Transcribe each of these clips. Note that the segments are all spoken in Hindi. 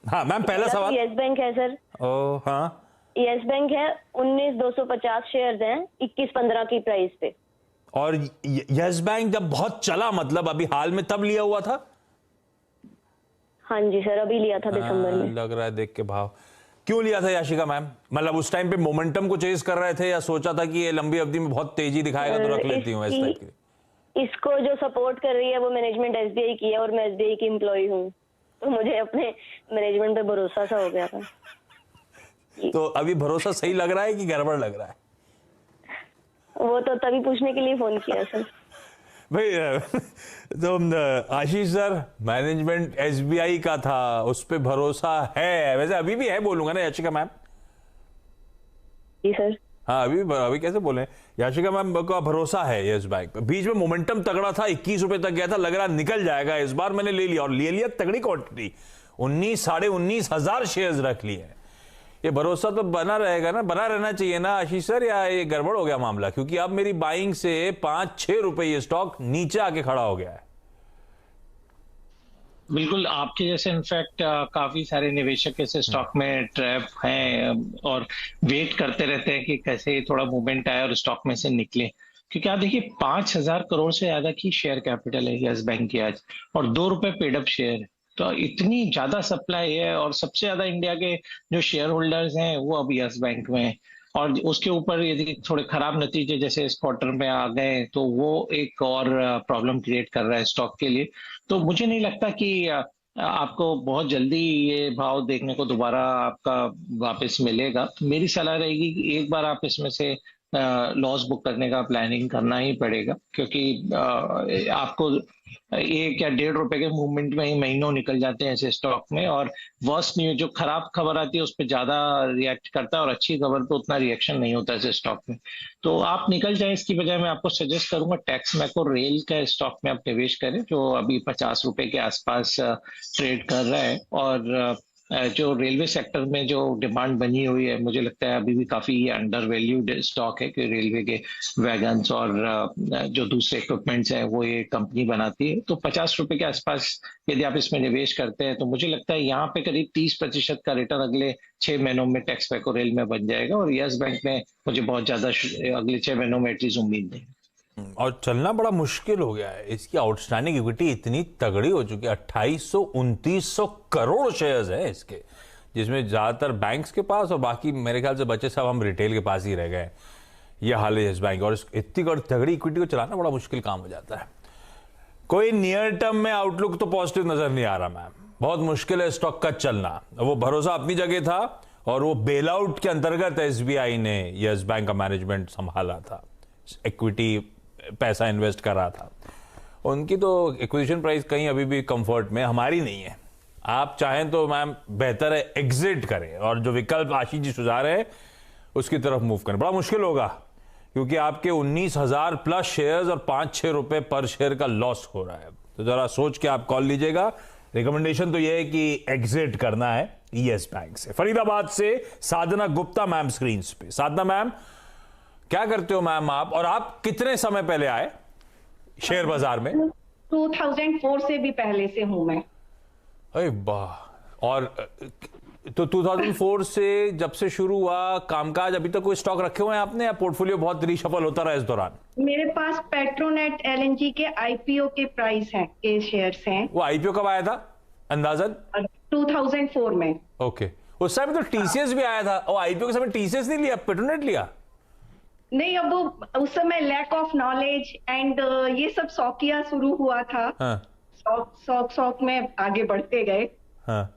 हाँ मैम, पहला सवाल। यस बैंक है सर। ओ हाँ, यस बैंक है, 19,250 शेयर्स हैं 21,15 की प्राइस पे। और यस बैंक जब बहुत चला, मतलब अभी हाल में तब लिया हुआ था? हाँ जी सर, अभी लिया था दिसंबर में। लग रहा है देख के भाव। क्यों लिया था याशिका मैम? मतलब उस टाइम पे मोमेंटम को चेज कर रहे थे, या सोचा था कि ये लंबी अवधि में बहुत तेजी दिखाएगा तो रख लेती हूँ इस टाइप की? इसको जो सपोर्ट कर रही है वो मैनेजमेंट एसबीआई की है, और मैं एसबीआई की एम्प्लॉय हूँ, तो मुझे अपने मैनेजमेंट पे भरोसा सा हो गया था। तो अभी भरोसा सही लग रहा है कि गड़बड़ लग रहा है? वो तो तभी पूछने के लिए फोन किया सर। भाई तो आशीष सर, मैनेजमेंट एसबीआई का था, उस पे भरोसा है, वैसे अभी भी है बोलूंगा ना याशिका मैम? जी सर। हाँ, अभी कैसे बोले, याशिका मैम का भरोसा है यस बैंक पे। बीच में मोमेंटम तगड़ा था, 21 रुपए तक गया था, लग रहा निकल जाएगा इस बार, मैंने ले लिया, और ले लिया तगड़ी क्वांटिटी, 19,000-19,500 शेयर्स रख लिए हैं। ये भरोसा तो बना रहेगा ना, बना रहना चाहिए ना आशीष सर, या ये गड़बड़ हो गया मामला? क्योंकि अब मेरी बाइंग से 5-6 रुपए ये स्टॉक नीचे आके खड़ा हो गया है। बिल्कुल आपके जैसे इनफैक्ट काफी सारे निवेशक ऐसे स्टॉक में ट्रैप हैं और वेट करते रहते हैं कि कैसे थोड़ा मूवमेंट आए और स्टॉक में से निकले। क्योंकि आप देखिए 5,000 करोड़ से ज्यादा की शेयर कैपिटल है यस बैंक की आज, और 2 रुपए पेड अप शेयर है। तो इतनी ज्यादा सप्लाई है, और सबसे ज्यादा इंडिया के जो शेयर होल्डर्स हैं वो अब यस बैंक में है। और उसके ऊपर यदि थोड़े खराब नतीजे जैसे इस क्वार्टर में आ गए तो वो एक और प्रॉब्लम क्रिएट कर रहा है स्टॉक के लिए। तो मुझे नहीं लगता कि आपको बहुत जल्दी ये भाव देखने को दोबारा आपका वापस मिलेगा। तो मेरी सलाह रहेगी कि एक बार आप इसमें से लॉस बुक करने का प्लानिंग करना ही पड़ेगा, क्योंकि आपको 1 या 1.5 रुपए के मूवमेंट में ही महीनों निकल जाते हैं ऐसे स्टॉक में। और वर्स्ट न्यूज, जो खराब खबर आती है उस पर ज्यादा रिएक्ट करता है, और अच्छी खबर पे उतना रिएक्शन नहीं होता ऐसे स्टॉक में। तो आप निकल जाए, इसकी बजाय मैं आपको सजेस्ट करूंगा टैक्स मैको रेल का स्टॉक में आप निवेश करें, जो अभी 50 रुपए के आसपास ट्रेड कर रहा है। और जो रेलवे सेक्टर में जो डिमांड बनी हुई है, मुझे लगता है अभी भी काफी अंडर वैल्यूड स्टॉक है, कि रेलवे के वैगन्स और जो दूसरे इक्विपमेंट्स हैं वो ये कंपनी बनाती है। तो 50 रुपए के आसपास यदि आप इसमें निवेश करते हैं तो मुझे लगता है यहाँ पे करीब 30% का रिटर्न अगले 6 महीनों में टैक्स पैको रेल में बन जाएगा। और यस बैंक में मुझे बहुत ज्यादा अगले 6 महीनों में एटलीस्ट उम्मीद नहीं। और चलना बड़ा मुश्किल हो गया है, इसकी आउटस्टैंडिंग इक्विटी इतनी तगड़ी हो चुकी है, 2800-2900 करोड़ शेयर्स हैं इसके, जिसमें ज्यादातर बैंक्स के पास, और बाकी मेरे ख्याल से बचे सब हम रिटेल के पास ही रह गए। ये हाल है इस बैंक, और इतनी तगड़ी इक्विटी को चलाना बड़ा मुश्किल काम हो जाता है। कोई नियर टर्म में आउटलुक तो पॉजिटिव नजर नहीं आ रहा मैम, बहुत मुश्किल है स्टॉक का चलना। वो भरोसा अपनी जगह था, और वो बेल आउट के अंतर्गत एसबीआई ने यस बैंक का मैनेजमेंट संभाला था, इक्विटी पैसा इन्वेस्ट कर रहा था। उनकी तो एक्विजिशन प्राइस कहीं अभी भी कंफर्ट में, हमारी नहीं है। आप चाहें तो मैम बेहतर है एग्जिट करें, और जो विकल्प आशीष जी सुझा रहे हैं उसकी तरफ मूव करें। बड़ा मुश्किल होगा, क्योंकि आपके 19,000 प्लस शेयर्स और 5-6 रुपए पर शेयर का लॉस हो रहा है। तो जरा सोच के आप कॉल लीजिएगा। रिकमेंडेशन तो यह है कि एग्जिट करना है यस बैंक से। फरीदाबाद से साधना गुप्ता मैम स्क्रीन पे। साधना मैम, क्या करते हो मैम आप, और आप कितने समय पहले आए शेयर बाजार में? 2004 से भी पहले से हूं मैं। अरे वाह। और तो 2004 से जब से शुरू हुआ कामकाज, अभी तक कोई स्टॉक रखे हुए हैं आपने, या पोर्टफोलियो बहुत रिशफल होता रहा इस दौरान? मेरे पास पेट्रोनेट एलएनजी के आईपीओ के प्राइस हैं, के शेयर्स हैं। वो आईपीओ कब आया था अंदाजन? 2004 में। ओके, उस समय तो टीसीएस भी आया था, और आईपीओ के समय टीसीएस नहीं लिया, पेट्रोनेट लिया? नहीं, अब वो उस समय लैक ऑफ नॉलेज एंड ये सब शौकिया शुरू हुआ था। हाँ। शौक में आगे बढ़ते गए। हाँ।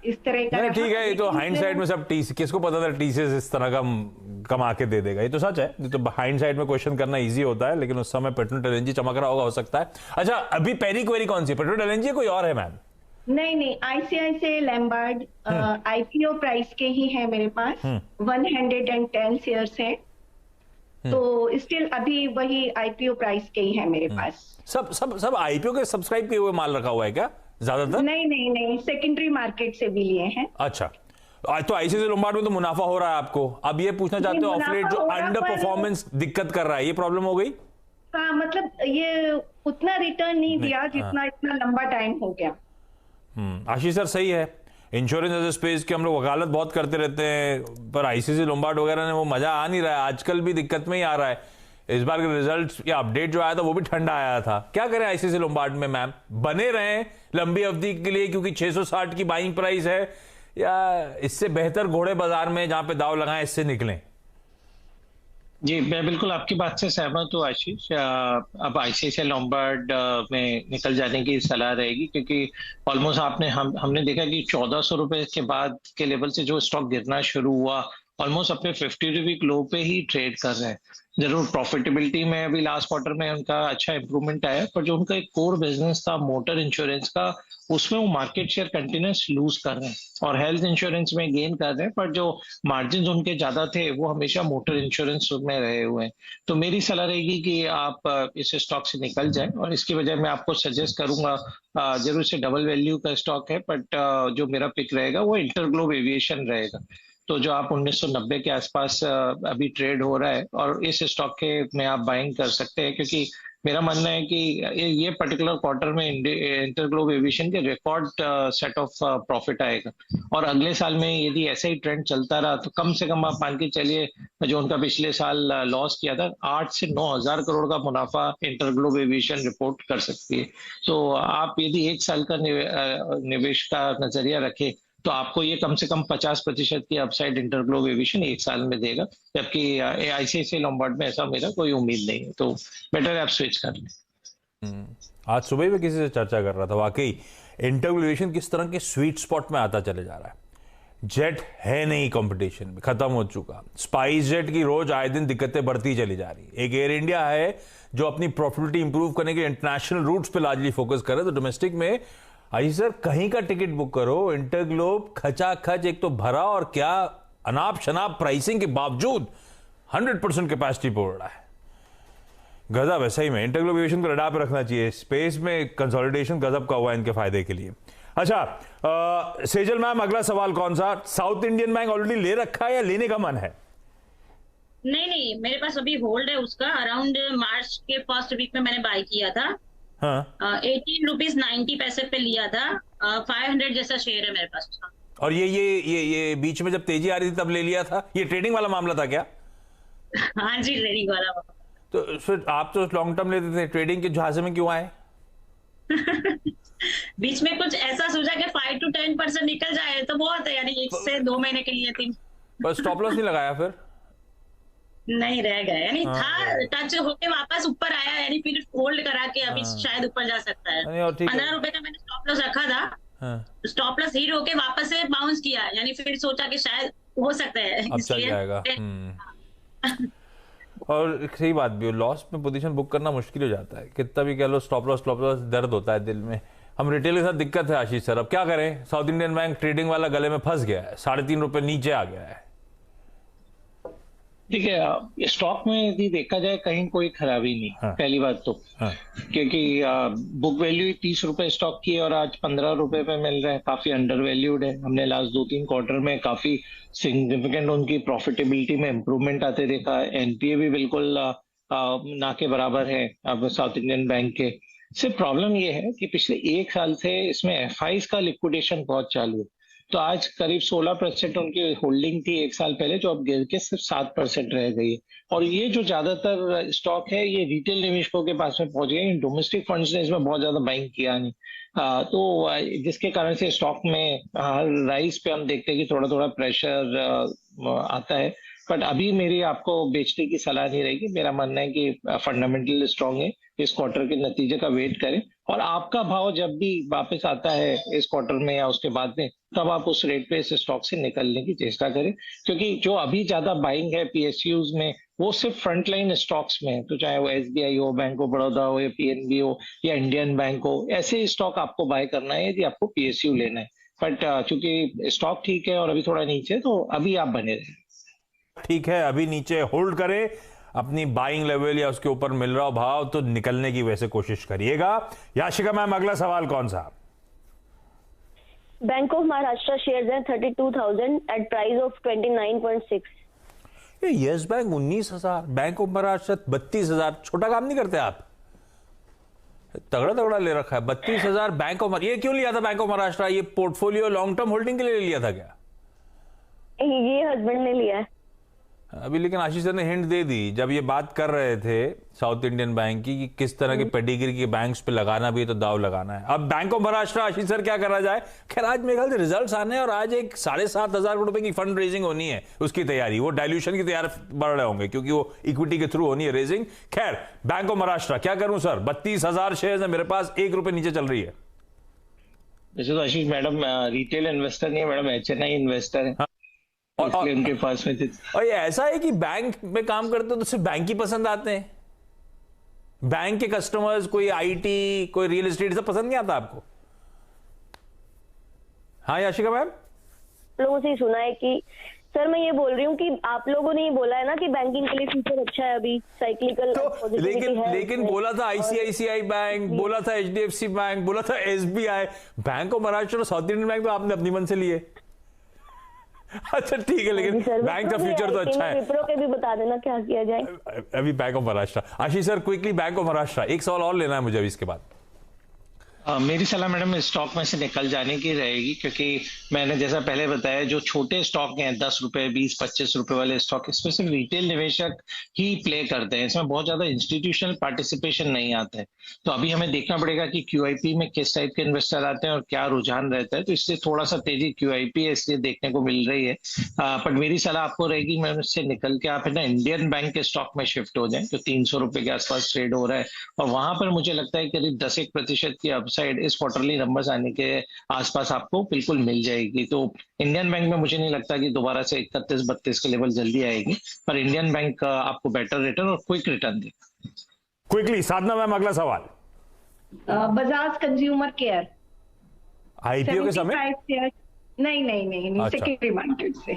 इस तरह का। ठीक है, ये तो हाइंडसाइड में सब किसको पता था टीसीएस इस तरह का कमा के दे देगा, ये तो सच है। ये तो हाइंडसाइड में क्वेश्चन करना इजी होता है, लेकिन उस समय पेट्रोनेट एलएनजी चमक रहा होगा, हो सकता है। अच्छा, अभी पहली क्वेरी कौन सी, पेट्रोनेट एलएनजी कोई और है मैम? नहीं, आईसीआईसीआई लैम्बार्ड आईपीओ प्राइस के ही है मेरे पास। 110 शेयर्स है, तो स्टिल अभी वही आईपीओ प्राइस के ही है मेरे पास। सब आईपीओ के सब्सक्राइब किए हुए माल रखा हुआ है क्या ज्यादातर? नहीं, सेकेंडरी मार्केट से भी लिए हैं। अच्छा, तो आईसीआईसीआई लोम्बार्ड में तो मुनाफा हो रहा है आपको। अब ये पूछना चाहते हो ऑफ लेट जो अंडर परफॉर्मेंस दिक्कत कर रहा है, ये प्रॉब्लम हो गई? हाँ, मतलब ये उतना रिटर्न नहीं दिया जितना इतना लंबा टाइम हो गया। आशीष सर सही है, इंश्योरेंस एज ए स्पेस की हम लोग वकालत बहुत करते रहते हैं, पर आईसीसी लोम्बार्ड वगैरह ने वो मजा आ नहीं रहा है, आजकल भी दिक्कत में ही आ रहा है। इस बार के रिजल्ट्स या अपडेट जो आया था वो भी ठंडा आया था। क्या करें आईसीसी लोम्बार्ड में मैम, बने रहें लंबी अवधि के लिए क्योंकि 660 की बाइंग प्राइस है, या इससे बेहतर घोड़े बाजार में जहां पे दाव लगाएं इससे निकलें? जी, मैं बिल्कुल आपकी बात से सहमत हूँ आशीष। अब आईसीआईसीआई लोम्बार्ड में निकल जाने की सलाह रहेगी, क्योंकि ऑलमोस्ट हमने देखा कि 1400 रुपए के बाद के लेवल से जो स्टॉक गिरना शुरू हुआ, ऑलमोस्ट अपने 50 वीक लो पे ही ट्रेड कर रहे हैं। जरूर प्रॉफिटेबिलिटी में अभी लास्ट क्वार्टर में उनका अच्छा इंप्रूवमेंट आया, पर जो उनका एक कोर बिजनेस था मोटर इंश्योरेंस का, उसमें वो मार्केट शेयर कंटिन्यूस लूज कर रहे हैं, और हेल्थ इंश्योरेंस में गेन कर रहे हैं, पर जो मार्जिन उनके ज्यादा थे वो हमेशा मोटर इंश्योरेंस में रहे हुए हैं। तो मेरी सलाह रहेगी कि आप इस स्टॉक से निकल जाएं, और इसकी वजह मैं आपको सजेस्ट करूंगा, जरूर से डबल वैल्यू का स्टॉक है, बट जो मेरा पिक रहेगा वो इंटरग्लोब एविएशन रहेगा। तो जो आप 1990 के आसपास अभी ट्रेड हो रहा है, और इस स्टॉक के में आप बाइंग कर सकते हैं, क्योंकि मेरा मानना है कि ये पर्टिकुलर क्वार्टर में इंटरग्लोब एविएशन के रिकॉर्ड सेट ऑफ प्रॉफिट आएगा, और अगले साल में यदि ऐसा ही ट्रेंड चलता रहा तो कम से कम आप मान के चलिए जो उनका पिछले साल लॉस किया था 8 से 9 हजार करोड़ का मुनाफा इंटरग्लोब एविएशन रिपोर्ट कर सकती है। तो आप यदि 1 साल का निवेश का नजरिया रखें तो आपको ये कम से कम 50% की अपसाइड इंटरग्लोब एविएशन 1 साल में देगा, जबकि आईसीआईसीआई लोम्बार्ड में ऐसा मेरा कोई उम्मीद नहीं है। तो बेटर है आप स्विच कर लें। आज सुबह भी किसी से चर्चा कर रहा था, वाकई इंटरग्लोब एविएशन किस तरह के स्वीट स्पॉट में आता चले जा रहा है। जेट है नहीं कंपटीशन में, खत्म हो चुका। स्पाइस जेट की रोज आए दिन दिक्कतें बढ़ती चली जा रही। एक एयर इंडिया है जो अपनी प्रॉफिटेबिलिटी इंप्रूव करने के इंटरनेशनल रूट्स पे लार्जली फोकस कर रहे हैं, तो डोमेस्टिक में आई सर कहीं का टिकट बुक करो, इंटरग्लोब खचाखच एक तो भरा, और क्या अनाप शनाप प्राइसिंग के बावजूद 100% कैपेसिटी पे उड़ रहा है। गजब है सही में, इंटरग्लोब एविएशन को रडार पे रखना चाहिए। स्पेस में कंसोलिडेशन गजब का हुआ इनके फायदे के लिए। अच्छा सेजल मैम, अगला सवाल कौन सा? साउथ इंडियन बैंक ऑलरेडी ले रखा है या लेने का मन है? नहीं, मेरे पास अभी होल्ड है उसका। अराउंड मार्च के फर्स्ट वीक में मैंने बाय किया था। हाँ, 18.90 पे लिया था। 500 जैसा शेयर है मेरे पास उसका। और ये बीच में जब तेजी आ रही थी तब ले लिया था? ये ट्रेडिंग वाला मामला था क्या? हाँ जी, ट्रेडिंग वाला। तो फिर आप तो लॉन्ग टर्म लेते थे, ट्रेडिंग के झांसे में क्यों आए? बीच में कुछ ऐसा सोचा कि 5 to 10% निकल जाए तो बहुत है, यानी 1 से 2 महीने के लिए 3। बस स्टॉप लॉस नहीं लगाया फिर? नहीं, रह गया, यानी था टच होके वापस ऊपर आया, यानी फिर फोल्ड करा के अभी शायद ऊपर जा सकता है। 15 रुपए का मैंने स्टॉप लॉस रखा था। स्टॉप लॉस हिट होके वापस से बाउंस किया, यानी फिर सोचा कि शायद हो सकता है अब चल जाएगा। और सही बात भी हो, लॉस में पोजीशन बुक करना मुश्किल हो जाता है, कितना भी कह लो स्टॉप लॉस दर्द होता है दिल में। हम रिटेल के साथ दिक्कत है आशीष सर, अब क्या करें? साउथ इंडियन बैंक ट्रेडिंग वाला गले में फंस गया है, 3.5 रुपए नीचे आ गया है। देखिए, स्टॉक में यदि देखा जाए कहीं कोई खराबी नहीं। हाँ। पहली बात तो क्योंकि बुक वैल्यू 30 रुपए स्टॉक की है और आज 15 रुपए पे मिल रहा है, काफी अंडर वैल्यूड है। हमने लास्ट 2-3 क्वार्टर में काफी सिग्निफिकेंट उनकी प्रॉफिटेबिलिटी में इंप्रूवमेंट आते देखा है। एनपीए भी बिल्कुल ना के बराबर है अब साउथ इंडियन बैंक के। सिर्फ प्रॉब्लम ये है कि पिछले 1 साल से इसमें एफआईज का लिक्विडेशन बहुत चालू है, तो आज करीब 16% उनकी होल्डिंग थी 1 साल पहले, जो अब गिर के सिर्फ 7% रह गई है। और ये जो ज्यादातर स्टॉक है ये रिटेल निवेशकों के पास में पहुंच गए, डोमेस्टिक फंड्स ने इसमें बहुत ज्यादा बाइंग किया नहीं। तो जिसके कारण से स्टॉक में हर राइस पे हम देखते हैं कि थोड़ा थोड़ा प्रेशर आता है, बट अभी मेरी आपको बेचने की सलाह नहीं रहेगी। मेरा मानना है कि फंडामेंटल स्ट्रांग है, इस क्वार्टर के नतीजे का वेट करें, और आपका भाव जब भी वापस आता है इस क्वार्टर में या उसके बाद में, तब आप उस रेट पे इस स्टॉक से निकलने की चेष्टा करें, क्योंकि जो अभी ज्यादा बाइंग है पीएसयूज में वो सिर्फ फ्रंटलाइन स्टॉक्स में है। तो चाहे वो एसबीआई हो, बैंक ऑफ बड़ौदा हो, या पीएनबी हो, या इंडियन बैंक हो, ऐसे स्टॉक आपको बाय करना है यदि आपको पीएसयू लेना है। बट चूंकि स्टॉक ठीक है और अभी थोड़ा नीचे, तो अभी आप बने रहें। ठीक है, अभी नीचे होल्ड करें, अपनी बाइंग लेवल या उसके ऊपर मिल रहा भाव तो निकलने की वैसे कोशिश करिएगा। याशिका मैम, अगला सवाल कौन सा? बैंक ऑफ महाराष्ट्र शेयर्स हैं 32,000 एट प्राइस ऑफ 29.6। ये yes bank 19,000, bank of Maharashtra 32,000। छोटा काम नहीं करते आप? तगड़ा तगड़ा ले रखा है। 32,000 बैंक ऑफ, ये क्यों लिया था बैंक ऑफ महाराष्ट्र? ये पोर्टफोलियो लॉन्ग टर्म होल्डिंग के लिए लिया था क्या? ये हस्बैंड ने लिया है अभी। लेकिन आशीष सर ने हिंट दे दी जब ये बात कर रहे थे साउथ इंडियन बैंक की कि किस तरह के पेडिग्री के बैंक्स पे लगाना भी है तो दाव लगाना है। अब bank of Maharashtra, Ashish sir क्या करा जाए? खैर आज मेरे ख्याल से रिजल्ट्स आने हैं और आज एक 7,500 करोड़ रुपए की फंड रेजिंग होनी है, उसकी तैयारी, वो डायल्यूशन की तैयारी बढ़ रहे होंगे क्योंकि वो इक्विटी के थ्रू होनी है रेजिंग। खैर बैंक ऑफ महाराष्ट्र क्या करूं सर? 32,000 शेयर है मेरे पास, ₹1 नीचे चल रही है। वैसे तो आशीष मैडम रिटेल इन्वेस्टर नहीं है मैडम, HNI इन्वेस्टर है। और उनके पास में और ये ऐसा है कि बैंक में काम करते हो तो सिर्फ बैंक ही पसंद आते हैं? बैंक के कस्टमर्स, कोई IT, कोई रियल एस्टेट, सब पसंद नहीं आता आपको? हाँ याशिका मैम, लोगों से सुना है कि सर मैं ये बोल रही हूँ कि आप लोगों ने ही बोला है ना कि बैंकिंग के लिए फ्यूचर अच्छा है अभी, साइक्लिकल तो लेकिन बोला था ICICI बैंक, बोला था HDFC बैंक, बोला था SBI, बैंक ऑफ महाराष्ट्र और साउथ इंडियन बैंक तो आपने अपनी मन से लिए। अच्छा ठीक है, लेकिन बैंक का फ्यूचर तो अच्छा है। विप्रो के भी बता देना क्या किया जाए अभी bank of Maharashtra. Ashish sir quickly bank of Maharashtra, एक सवाल और लेना है मुझे अभी इसके बाद। मेरी सलाह मैडम स्टॉक में से निकल जाने की रहेगी, क्योंकि मैंने जैसा पहले बताया जो छोटे स्टॉक हैं 10 रुपए 20-25 रुपए वाले स्टॉक, इसमें सिर्फ रिटेल निवेशक ही प्ले करते हैं, इसमें बहुत ज्यादा इंस्टीट्यूशनल पार्टिसिपेशन नहीं आता है। तो अभी हमें देखना पड़ेगा कि QIP में किस टाइप के इन्वेस्टर आते हैं और क्या रुझान रहता है। तो इससे थोड़ा सा तेजी QIP है इसलिए देखने को मिल रही है। पर मेरी सलाह आपको रहेगी मैम इससे निकल के आप है ना इंडियन बैंक के स्टॉक में शिफ्ट हो जाए, जो 300 रुपए के आसपास ट्रेड हो रहा है, और वहां पर मुझे लगता है करीब 10-1% की अपसाइड इस क्वार्टरली नंबर्स आने के आसपास आपको बिल्कुल मिल जाएगी। तो इंडियन बैंक में मुझे नहीं लगता कि दोबारा से 31-32 के लेवल जल्दी आएगी, पर इंडियन बैंक आपको बेटर रिटर्न और क्विक रिटर्न देगा। क्विकली साधना मैम, अगला सवाल। बजाज कंज्यूमर केयर IPO के समय? नहीं सेकेंडरी मार्केट से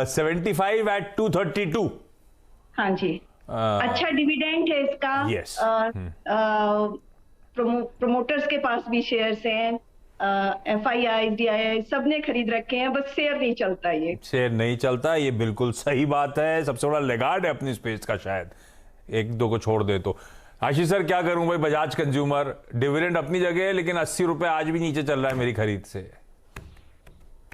75 at 232। हाँ जी, अच्छा डिविडेंड है इसका। Yes. प्रमोटर्स के पास भी शेयर्स हैं, FII DII सबने खरीद रखे हैं, बस शेयर नहीं चलता। ये शेयर नहीं चलता, ये बिल्कुल सही बात है। सबसे बड़ा लेगार्ड है अपनी स्पेस का, शायद एक दो को छोड़ दे तो। आशीष सर क्या करूं भाई? बजाज कंज्यूमर डिविडेंड अपनी जगह है, लेकिन 80 रुपए आज भी नीचे चल रहा है मेरी खरीद से,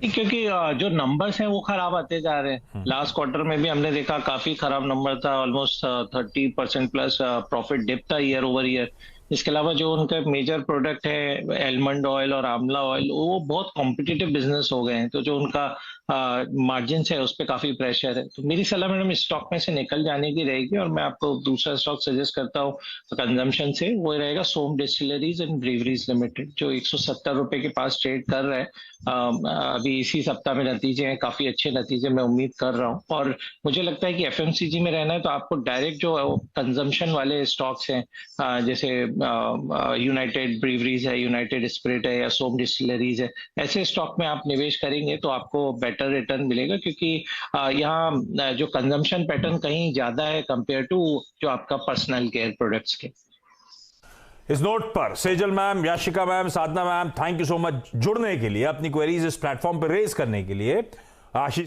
क्योंकि जो नंबर्स हैं वो खराब आते जा रहे हैं। लास्ट क्वार्टर में भी हमने देखा काफी खराब नंबर था, ऑलमोस्ट 30% प्लस प्रॉफिट डिप था ईयर ओवर ईयर। इसके अलावा जो उनका मेजर प्रोडक्ट है एलमंड ऑयल और आंवला ऑयल, वो बहुत कॉम्पिटिटिव बिजनेस हो गए हैं, तो जो उनका मार्जिन है उस पर काफी प्रेशर है। तो मेरी सलाह मैडम स्टॉक में से निकल जाने की रहेगी, और मैं आपको दूसरा स्टॉक सजेस्ट करता हूँ कंजम्पशन से, वो रहेगा सोम डिस्टिलरीज एंड ब्रीवरीज लिमिटेड, जो 170 रुपए के पास ट्रेड कर रहा है। अभी इसी सप्ताह में नतीजे हैं, काफी अच्छे नतीजे मैं उम्मीद कर रहा हूँ, और मुझे लगता है कि FMCG में रहना है तो आपको डायरेक्ट जो कंजम्पशन वाले स्टॉक्स हैं, जैसे यूनाइटेड ब्रीवरीज है, यूनाइटेड स्पिरिट है, या सोम डिस्टिलरीज है, ऐसे स्टॉक में आप निवेश करेंगे तो आपको बेटर रिटर्न मिलेगा, क्योंकि यहाँ जो कंजम्पशन पैटर्न कहीं ज्यादा है कंपेयर टू जो आपका पर्सनल केयर प्रोडक्ट्स के। इस नोट पर Sejal ma'am, Yashika ma'am, Sadhana ma'am, thank you so much जुड़ने के लिए, अपनी क्वेरीज इस प्लेटफॉर्म पर रेज करने के लिए। आशीष